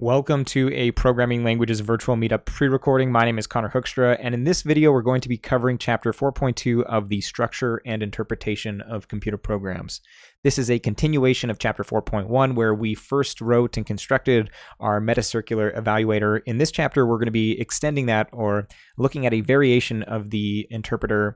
Welcome to a Programming Languages virtual meetup pre-recording. My name is Connor Hoekstra, and in this video, we're going to be covering Chapter 4.2 of the Structure and Interpretation of Computer Programs. This is a continuation of Chapter 4.1, where we first wrote and constructed our metacircular evaluator. In this chapter, we're going to be extending that or looking at a variation of the interpreter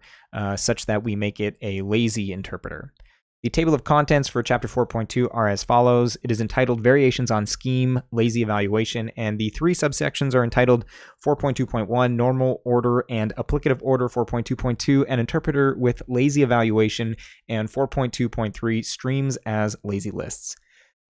such that we make it a lazy interpreter. The table of contents for Chapter 4.2 are as follows. It is entitled Variations on Scheme, Lazy Evaluation, and the three subsections are entitled 4.2.1, Normal Order and Applicative Order, 4.2.2, an Interpreter with Lazy Evaluation, and 4.2.3, Streams as Lazy Lists.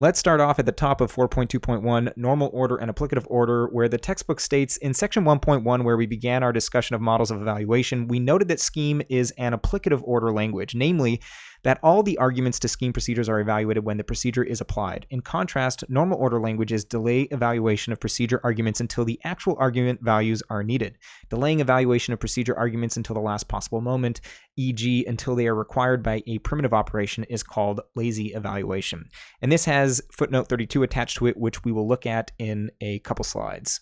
Let's start off at the top of 4.2.1, Normal Order and Applicative Order, where the textbook states, in section 1.1, where we began our discussion of models of evaluation, we noted that Scheme is an applicative order language, namely, that all the arguments to scheme procedures are evaluated when the procedure is applied. In contrast, normal order languages delay evaluation of procedure arguments until the actual argument values are needed. Delaying evaluation of procedure arguments until the last possible moment, e.g. until they are required by a primitive operation, is called lazy evaluation. And this has footnote 32 attached to it, which we will look at in a couple slides.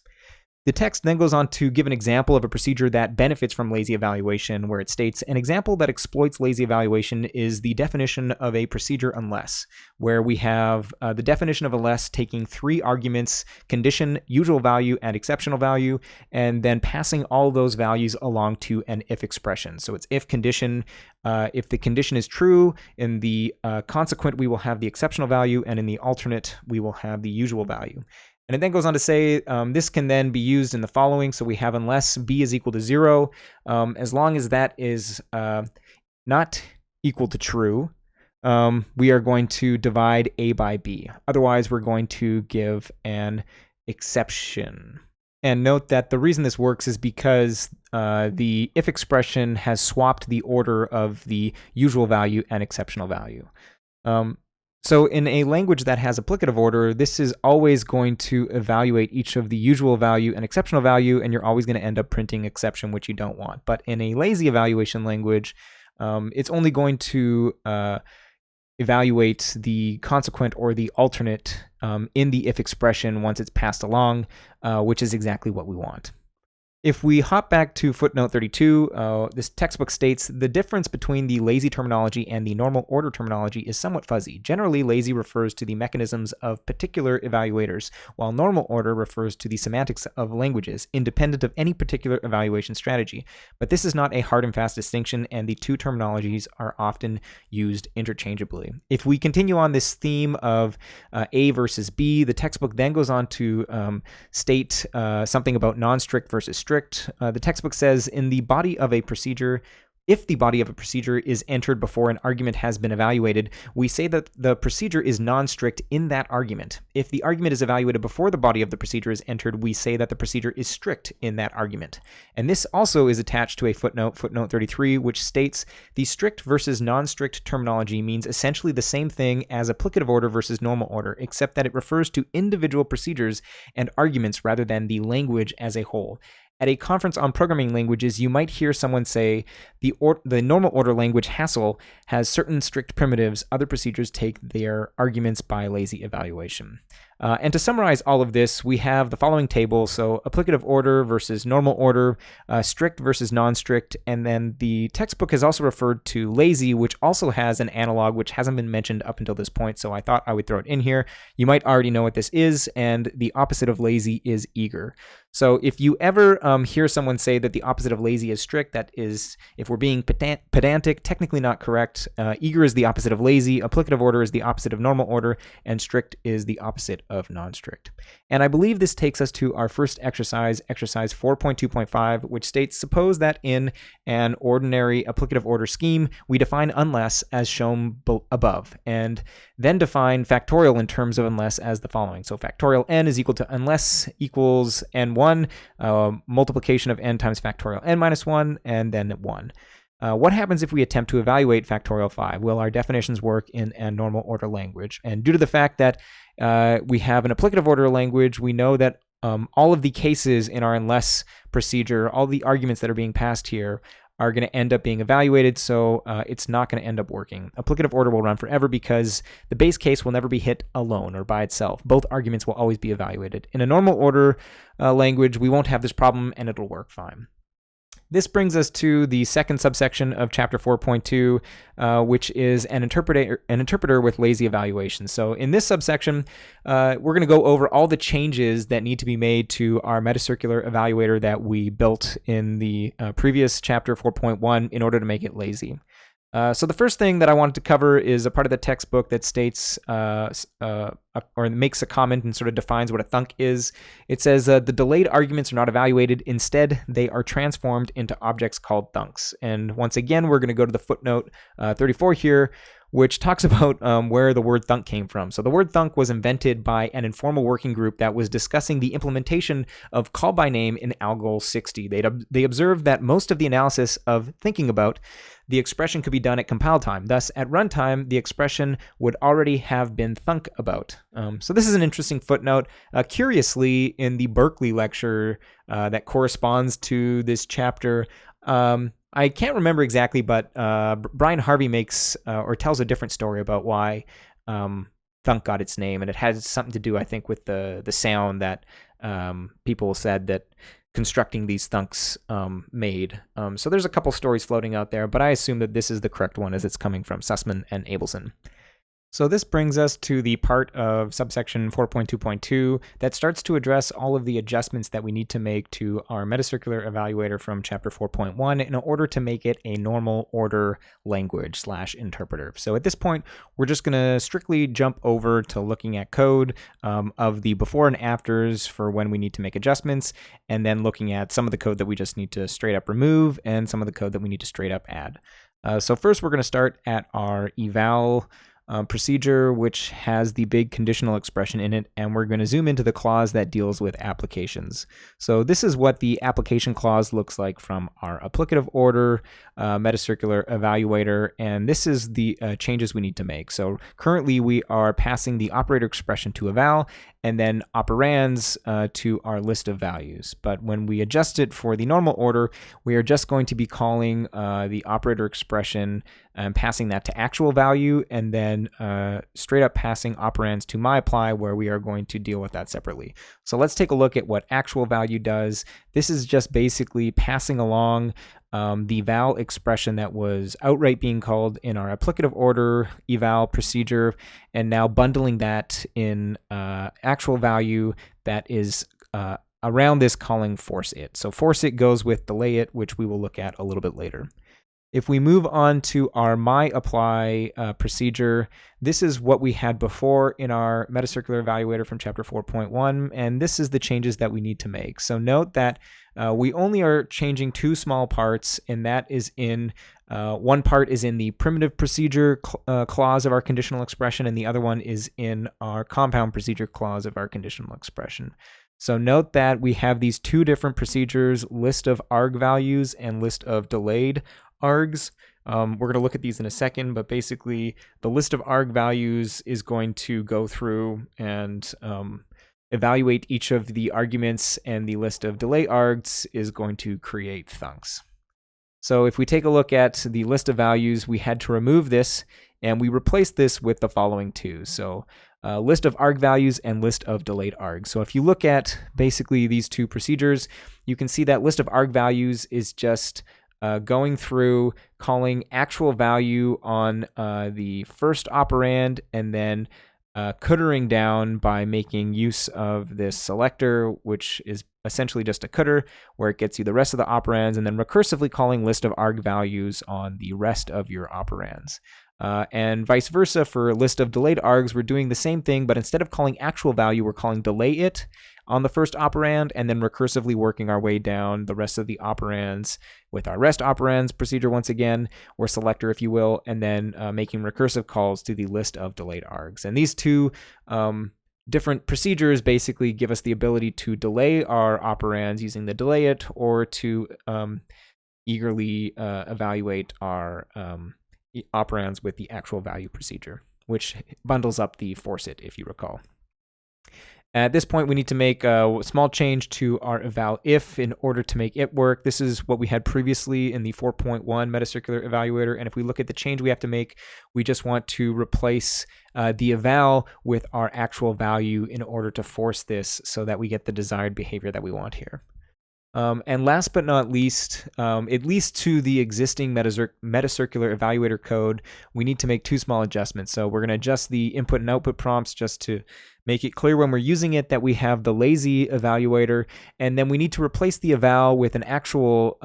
The text then goes on to give an example of a procedure that benefits from lazy evaluation, where it states, an example that exploits lazy evaluation is the definition of a procedure unless, where we have the definition of unless taking three arguments, condition, usual value, and exceptional value, and then passing all those values along to an if expression. So it's if condition. If the condition is true, in the consequent, we will have the exceptional value, and in the alternate, we will have the usual value. And it then goes on to say this can then be used in the following. So we have unless b is equal to 0, as long as that is not equal to true, we are going to divide a by b. Otherwise, we're going to give an exception. And note that the reason this works is because the if expression has swapped the order of the usual value and exceptional value. So in a language that has applicative order, this is always going to evaluate each of the usual value and exceptional value, and you're always going to end up printing exception, which you don't want. But in a lazy evaluation language, it's only going to evaluate the consequent or the alternate in the if expression once it's passed along, which is exactly what we want. If we hop back to footnote 32, this textbook states the difference between the lazy terminology and the normal order terminology is somewhat fuzzy. Generally, lazy refers to the mechanisms of particular evaluators, while normal order refers to the semantics of languages, independent of any particular evaluation strategy. But this is not a hard and fast distinction, and the two terminologies are often used interchangeably. If we continue on this theme of A versus B, the textbook then goes on to state something about non-strict versus strict. The textbook says, in the body of a procedure, if the body of a procedure is entered before an argument has been evaluated, we say that the procedure is non-strict in that argument. If the argument is evaluated before the body of the procedure is entered, we say that the procedure is strict in that argument. And this also is attached to a footnote, footnote 33, which states the strict versus non-strict terminology means essentially the same thing as applicative order versus normal order, except that it refers to individual procedures and arguments rather than the language as a whole. At a conference on programming languages, you might hear someone say, the normal order language Haskell has certain strict primitives. Other procedures take their arguments by lazy evaluation. And to summarize all of this, we have the following table. So applicative order versus normal order, strict versus non-strict, and then the textbook has also referred to lazy, which also has an analog which hasn't been mentioned up until this point, so I thought I would throw it in here. You might already know what this is, and the opposite of lazy is eager. So if you ever hear someone say that the opposite of lazy is strict, that is, if we're being pedantic, technically not correct. Eager is the opposite of lazy, applicative order is the opposite of normal order, and strict is the opposite of non-strict. And I believe this takes us to our first exercise, exercise 4.2.5, which states, suppose that in an ordinary applicative order scheme, we define unless as shown above, and then define factorial in terms of unless as the following. So factorial n is equal to unless equals n1, multiplication of n times factorial n minus 1, and then 1. What happens if we attempt to evaluate factorial 5? Well, our definitions work in a normal order language. And due to the fact that we have an applicative order language, we know that all of the cases in our unless procedure, all the arguments that are being passed here are going to end up being evaluated, so it's not going to end up working. Applicative order will run forever because the base case will never be hit alone or by itself. Both arguments will always be evaluated. In a normal order language, we won't have this problem and it'll work fine. This brings us to the second subsection of chapter 4.2, which is an interpreter with lazy evaluation. So in this subsection, we're going to go over all the changes that need to be made to our metacircular evaluator that we built in the previous chapter 4.1 in order to make it lazy. So the first thing that I wanted to cover is a part of the textbook that states or makes a comment and sort of defines what a thunk is. It says the delayed arguments are not evaluated. Instead, they are transformed into objects called thunks. And once again, we're going to go to the footnote 34 here, which talks about where the word thunk came from. So the word thunk was invented by an informal working group that was discussing the implementation of call by name in Algol 60. They observed that most of the analysis of thinking about the expression could be done at compile time. Thus, at runtime, the expression would already have been thunk about. So this is an interesting footnote. Curiously, in the Berkeley lecture that corresponds to this chapter, I can't remember exactly, but Brian Harvey makes or tells a different story about why thunk got its name, and it has something to do, I think, with the sound that people said that constructing these thunks made. So there's a couple stories floating out there, but I assume that this is the correct one as it's coming from Sussman and Abelson. So this brings us to the part of subsection 4.2.2 that starts to address all of the adjustments that we need to make to our metacircular evaluator from chapter 4.1 in order to make it a normal order language / interpreter. So at this point, we're just going to strictly jump over to looking at code of the before and afters for when we need to make adjustments, and then looking at some of the code that we just need to straight up remove and some of the code that we need to straight up add. So first, we're going to start at our eval procedure, which has the big conditional expression in it, and we're going to zoom into the clause that deals with applications. So this is what the application clause looks like from our applicative order metacircular evaluator, and this is the changes we need to make. So currently we are passing the operator expression to eval, and then operands to our list of values. But when we adjust it for the normal order, we are just going to be calling the operator expression and passing that to actual value, and then straight up passing operands to myApply, where we are going to deal with that separately. So let's take a look at what actual value does. This is just basically passing along the val expression that was outright being called in our applicative order eval procedure, and now bundling that in actual value that is around this calling force it. So force it goes with delay it, which we will look at a little bit later. If we move on to our myApply procedure, this is what we had before in our metacircular evaluator from chapter 4.1, and this is the changes that we need to make. So note that we only are changing two small parts, and that is in one part is in the primitive procedure clause of our conditional expression, and the other one is in our compound procedure clause of our conditional expression. So note that we have these two different procedures, list of arg values and list of delayed args. We're going to look at these in a second, but basically the list of arg values is going to go through and evaluate each of the arguments, and the list of delay args is going to create thunks. So if we take a look at the list of values, we had to remove this, and we replaced this with the following two. So list of arg values and list of delayed args. So if you look at basically these two procedures, you can see that list of arg values is just going through calling actual value on the first operand, and then coutering down by making use of this selector, which is essentially just a couter, where it gets you the rest of the operands, and then recursively calling list of arg values on the rest of your operands. And vice versa for list of delayed args, we're doing the same thing, but instead of calling actual value, we're calling delay it on the first operand, and then recursively working our way down the rest of the operands with our rest operands procedure once again, or selector if you will, and then making recursive calls to the list of delayed args. And these two different procedures basically give us the ability to delay our operands using the delay it, or to eagerly evaluate our operands with the actual value procedure, which bundles up the force it, if you recall. At this point, we need to make a small change to our eval if in order to make it work. This is what we had previously in the 4.1 metacircular evaluator. And if we look at the change we have to make, we just want to replace the eval with our actual value in order to force this so that we get the desired behavior that we want here. And last but not least, at least to the existing metacircular evaluator code, we need to make two small adjustments. So we're going to adjust the input and output prompts just to make it clear when we're using it that we have the lazy evaluator, and then we need to replace the eval with an actual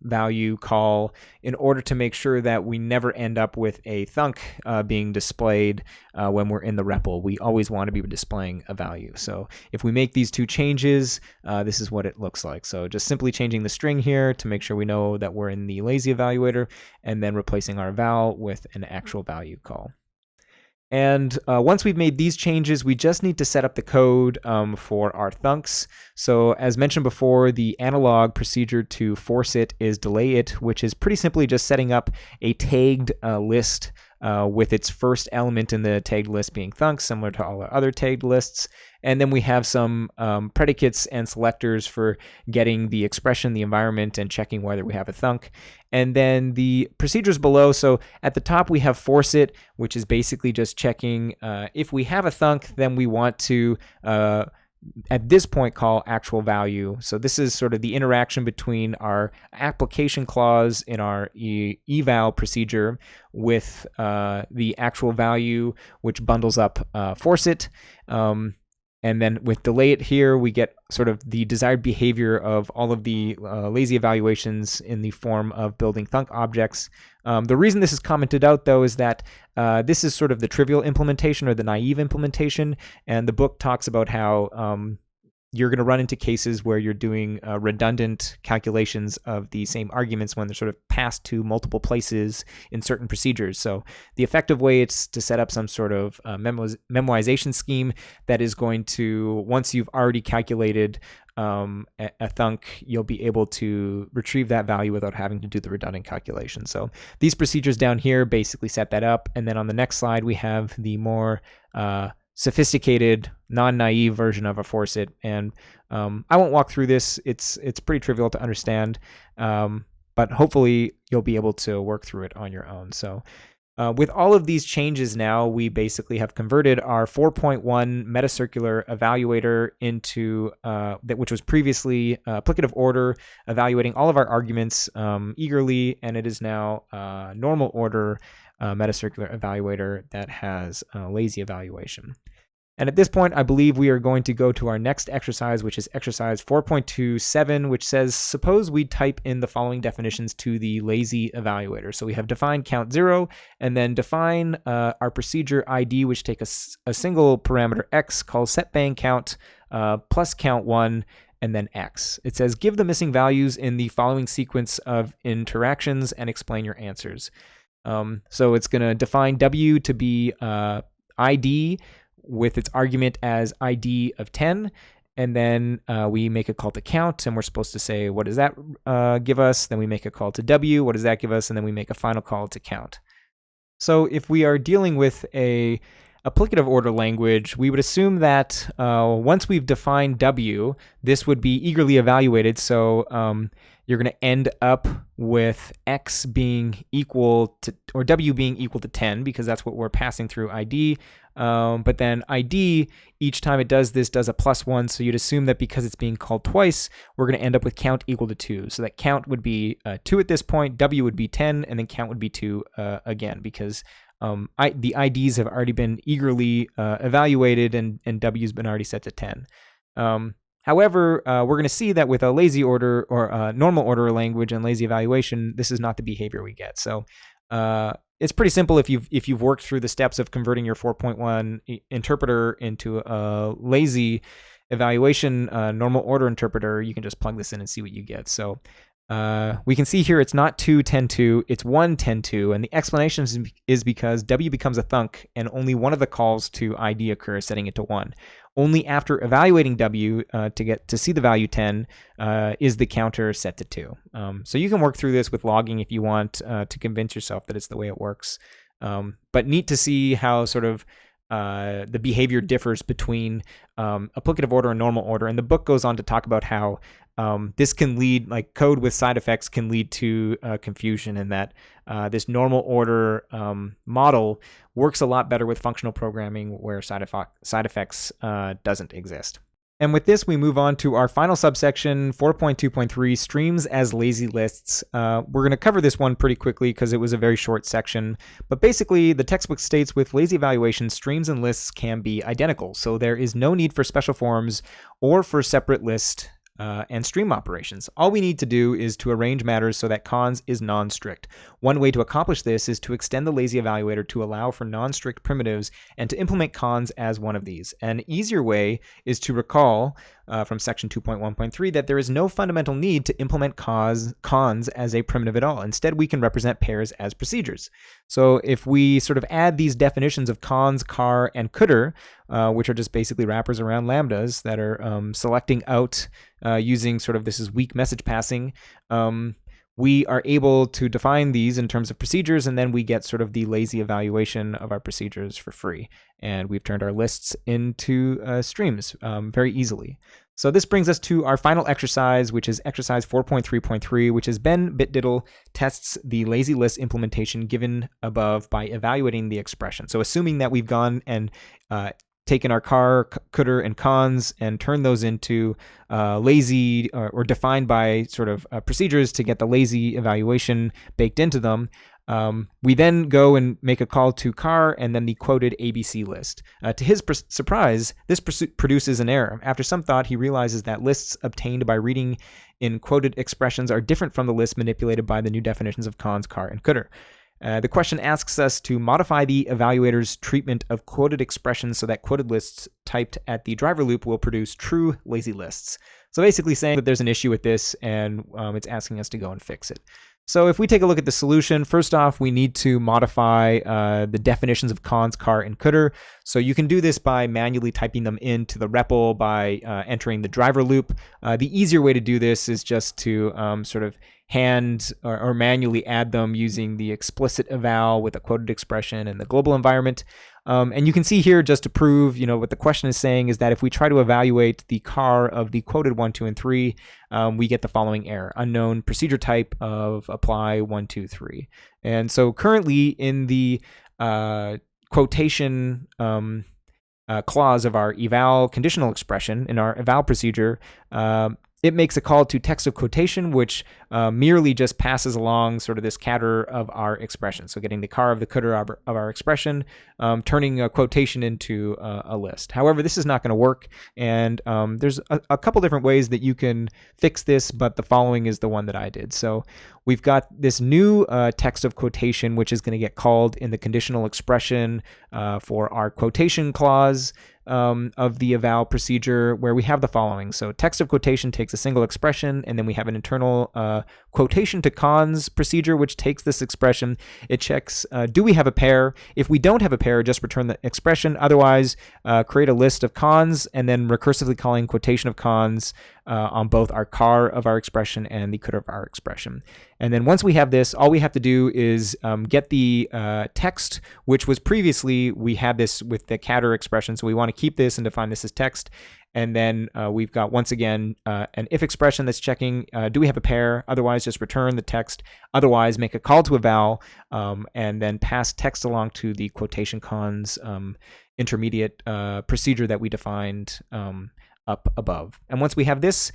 value call in order to make sure that we never end up with a thunk being displayed when we're in the REPL. We always want to be displaying a value. So if we make these two changes, this is what it looks like. So just simply changing the string here to make sure we know that we're in the lazy evaluator, and then replacing our eval with an actual value call. And once we've made these changes, we just need to set up the code for our thunks. So as mentioned before, the analog procedure to force it is delay it, which is pretty simply just setting up a tagged list with its first element in the tagged list being thunks, similar to all our other tagged lists. And then we have some predicates and selectors for getting the expression, the environment, and checking whether we have a thunk. And then the procedures below, so at the top we have force it, which is basically just checking if we have a thunk, then we want to at this point call actual value. So this is sort of the interaction between our application clause in our eval procedure with the actual value, which bundles up force it. And then with delay it here, we get sort of the desired behavior of all of the lazy evaluations in the form of building thunk objects. The reason this is commented out, though, is that this is sort of the trivial implementation or the naive implementation. And the book talks about how you're going to run into cases where you're doing redundant calculations of the same arguments when they're sort of passed to multiple places in certain procedures. So the effective way is to set up some sort of memoization scheme that is going to, once you've already calculated a thunk, you'll be able to retrieve that value without having to do the redundant calculation. So these procedures down here basically set that up. And then on the next slide, we have the more sophisticated, non-naive version of a force it, and I won't walk through this. It's pretty trivial to understand, but hopefully you'll be able to work through it on your own. So with all of these changes now, we basically have converted our 4.1 metacircular evaluator into which was previously applicative order, evaluating all of our arguments eagerly, and it is now normal order metacircular evaluator that has lazy evaluation. And at this point, I believe we are going to go to our next exercise, which is exercise 4.27, which says, suppose we type in the following definitions to the lazy evaluator. So we have define count 0, and then define our procedure ID, which takes a single parameter x called setBang count plus count 1, and then x. It says, give the missing values in the following sequence of interactions and explain your answers. So it's going to define W to be ID with its argument as ID of 10. And then we make a call to count, and we're supposed to say, what does that give us? Then we make a call to W. What does that give us? And then we make a final call to count. So if we are dealing with a applicative order language, we would assume that once we've defined W, this would be eagerly evaluated. So you're going to end up with X being equal to, or W being equal to 10, because that's what we're passing through ID. But then ID, each time it does this, does a +1. So you'd assume that because it's being called twice, we're going to end up with count equal to 2. So that count would be 2 at this point, W would be 10, and then count would be 2 again, because the IDs have already been eagerly evaluated, and W's been already set to 10. However, we're going to see that with a lazy order or a normal order language and lazy evaluation, this is not the behavior we get. So it's pretty simple. If you've worked through the steps of converting your 4.1 interpreter into a lazy evaluation normal order interpreter, you can just plug this in and see what you get. So we can see here it's not 2, 10, 2, it's 1, 10, 2, and the explanation is because W becomes a thunk and only one of the calls to ID occurs, setting it to 1. Only after evaluating W to see the value 10 is the counter set to 2. So you can work through this with logging if you want to convince yourself that it's the way it works. But neat to see how sort of the behavior differs between applicative order and normal order. And the book goes on to talk about how this can lead, like code with side effects can lead to confusion, and that this normal order model works a lot better with functional programming where side effects doesn't exist. And with this, we move on to our final subsection, 4.2.3, streams as lazy lists. We're going to cover this one pretty quickly because it was a very short section. But basically, the textbook states with lazy evaluation, streams and lists can be identical. So there is no need for special forms or for separate list and stream operations. All we need to do is to arrange matters so that cons is non-strict. One way to accomplish this is to extend the lazy evaluator to allow for non-strict primitives and to implement cons as one of these. An easier way is to recall from section 2.1.3 that there is no fundamental need to implement cons as a primitive at all. Instead, we can represent pairs as procedures. So if we sort of add these definitions of cons, car, and cdr, which are just basically wrappers around lambdas that are selecting out using sort of, this is weak message passing, we are able to define these in terms of procedures, and then we get sort of the lazy evaluation of our procedures for free. And we've turned our lists into streams very easily. So this brings us to our final exercise, which is exercise 4.3.3, which is Ben Bitdiddle tests the lazy list implementation given above by evaluating the expression. So assuming that we've gone and taken our car, cdr, and cons and turned those into lazy or defined by sort of procedures to get the lazy evaluation baked into them, we then go and make a call to car and then the quoted ABC list. To his surprise, this produces an error. After some thought, he realizes that lists obtained by reading in quoted expressions are different from the lists manipulated by the new definitions of cons, car, and cdr. The question asks us to modify the evaluator's treatment of quoted expressions so that quoted lists typed at the driver loop will produce true lazy lists. So basically saying that there's an issue with this, and it's asking us to go and fix it. So if we take a look at the solution, first off, we need to modify the definitions of cons, car, and cdr. So you can do this by manually typing them into the REPL by entering the driver loop. The easier way to do this is just to sort of hand or manually add them using the explicit eval with a quoted expression and the global environment. And you can see here, just to prove, what the question is saying is that if we try to evaluate the car of the quoted 1, 2, and 3, we get the following error: unknown procedure type of apply 1, 2, 3. And so currently in the quotation clause of our eval conditional expression in our eval procedure, it makes a call to text of quotation, which merely just passes along sort of this cdr of our expression. So getting the car of the cdr of our expression, turning a quotation into a list. However, this is not going to work, and there's a couple different ways that you can fix this, but the following is the one that I did. So we've got this new text of quotation, which is going to get called in the conditional expression for our quotation clause of the eval procedure, where we have the following. So text of quotation takes a single expression, and then we have an internal quotation to cons procedure, which takes this expression. It checks, do we have a pair? If we don't have a pair, just return the expression. Otherwise, create a list of cons, and then recursively calling quotation of cons on both our car of our expression and the cdr of our expression. And then once we have this, all we have to do is get the text, which was previously, we had this with the cdr expression, so we want to keep this and define this as text. And then we've got, once again, an if expression that's checking, do we have a pair? Otherwise, just return the text. Otherwise, make a call to eval, and then pass text along to the quotation cons intermediate procedure that we defined up above. And once we have this,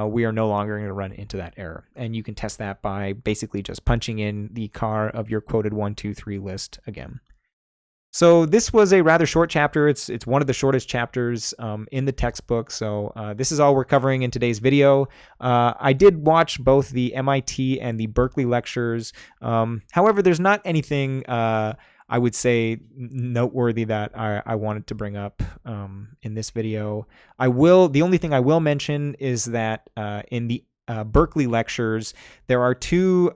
we are no longer going to run into that error. And you can test that by basically just punching in the car of your quoted 1, 2, 3 list again. So this was a rather short chapter. It's one of the shortest chapters in the textbook. So this is all we're covering in today's video. I did watch both the MIT and the Berkeley lectures. However, there's not anything I would say noteworthy that I wanted to bring up in this video. The only thing I will mention is that in the Berkeley lectures, there are two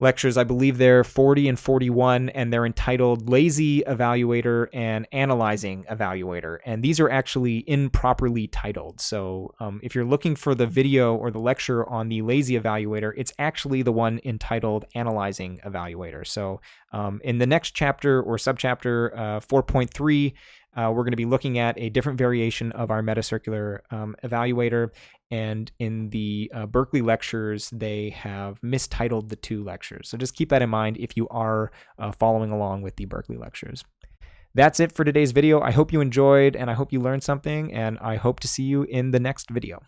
lectures, I believe they're 40 and 41, and they're entitled Lazy Evaluator and Analyzing Evaluator. And these are actually improperly titled. So if you're looking for the video or the lecture on the Lazy Evaluator, it's actually the one entitled Analyzing Evaluator. So In the next chapter or subchapter 4.3, we're going to be looking at a different variation of our metacircular evaluator. And in the Berkeley lectures, they have mistitled the 2 lectures. So just keep that in mind if you are following along with the Berkeley lectures. That's it for today's video. I hope you enjoyed and I hope you learned something, and I hope to see you in the next video.